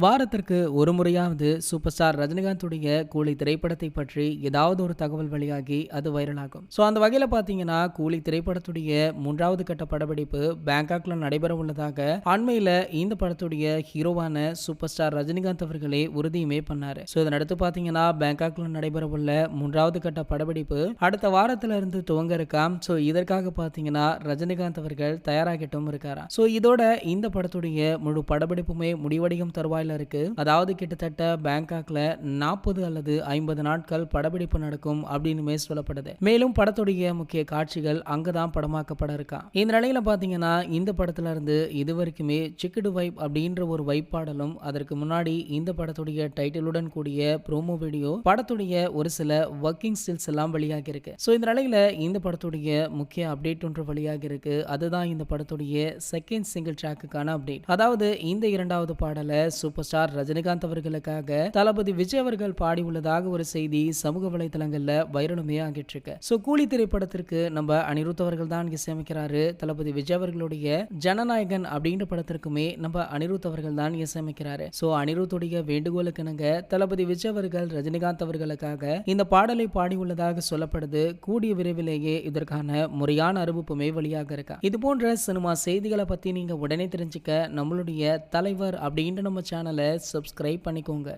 வாரத்திற்கு ஒரு முறையாவது சூப்பர் ஸ்டார் ரஜினிகாந்துடைய கூலி திரைப்படத்தை பற்றி ஏதாவது ஒரு தகவல் வெளியாகி அது வைரலாகும். ஸோ அந்த வகையில் பார்த்தீங்கன்னா கூலி திரைப்படத்துடைய 3வது கட்ட படப்பிடிப்பு பேங்காக்ல நடைபெற உள்ளதாக அண்மையில் இந்த படத்துடைய ஹீரோவான சூப்பர் ஸ்டார் ரஜினிகாந்த் அவர்களே உறுதியுமே பண்ணாரு. ஸோ இதனடுத்து பார்த்தீங்கன்னா பேங்காக்ல நடைபெற உள்ள 3வது கட்ட படப்பிடிப்பு அடுத்த வாரத்துல இருந்து துவங்க இருக்காம். ஸோ இதற்காக பார்த்தீங்கன்னா ரஜினிகாந்த் அவர்கள் தயாராகிட்டும் இருக்காராம். ஸோ இதோட இந்த படத்துடைய முழு படப்பிடிப்புமே முடிவடையும் தருவாயில் இருக்கு. அதாவது கிட்டத்தட்ட பேங்காக்ல 40 அல்லது 50 நாட்கள் படப்பிடிப்பு நடக்கும் அப்படின்னு சொல்லப்படுது. மேலும் படத்துடைய முக்கிய காட்சிகள் அங்கதான் படமாக்கப்பட இருக்கா. இந்த நிலையில பாத்தீங்கன்னா இந்த படத்துல இருந்து இதுவரைக்குமே சிக்கிடு வைப் அப்படின்ற ஒரு வைப் பாடலும், அதற்கு முன்னாடி இந்த படத்துடைய டைட்டிலுடன் கூடிய ப்ரோமோ வீடியோ, படத்துடைய ஒரு சில ஒர்க்கிங் ஸ்டில்ஸ் எல்லாம் வெளியாகி இருக்கு. ஸோ இந்த நிலையில இந்த படத்துடைய முக்கிய அப்டேட் ஒன்று வெளியாகி இருக்கு. அதுதான் இந்த படத்துடைய செகண்ட் சிங்கிள் ட்ராக்குக்கான அப்டேட். அதாவது இந்த 2வது பாடலை சூப்பர் ஸ்டார் ரஜினிகாந்த் அவர்களுக்காக தளபதி விஜய் அவர்கள் பாடி உள்ளதாக ஒரு செய்தி சமூக வலைதளங்கள்ல வைரலுமே ஆகிட்டு இருக்கு. சோ கூலி திரைப்படத்திற்கு நம்ம அனிருத் அவர்கள் தான் இசையமைக்கிறாரு. தளபதி விஜய் அவர்களுடைய ஜனநாயகன் அப்படின்ற படத்திற்குமே நம்ம அனிருத் அவர்கள் தான் இசையமைக்கிறாரு. சோ அனிருத்துடைய வேண்டுகோளுக்கு இணங்க தளபதி விஜய் அவர்கள் ரஜினிகாந்த் அவர்களுக்காக இந்த பாடலை பாடி உள்ளதாக சொல்லப்படுது. கூடிய விரைவிலேயே இதற்கான முறையான அறிவிப்புமே வெளியாக இருக்கா. இது போன்ற சினிமா செய்திகளை பத்தி நீங்க உடனே தெரிஞ்சுக்க நம்மளுடைய தலைவர் அப்படின்ற நம்ம சேனலை சப்ஸ்கிரைப் பண்ணிக்கோங்க.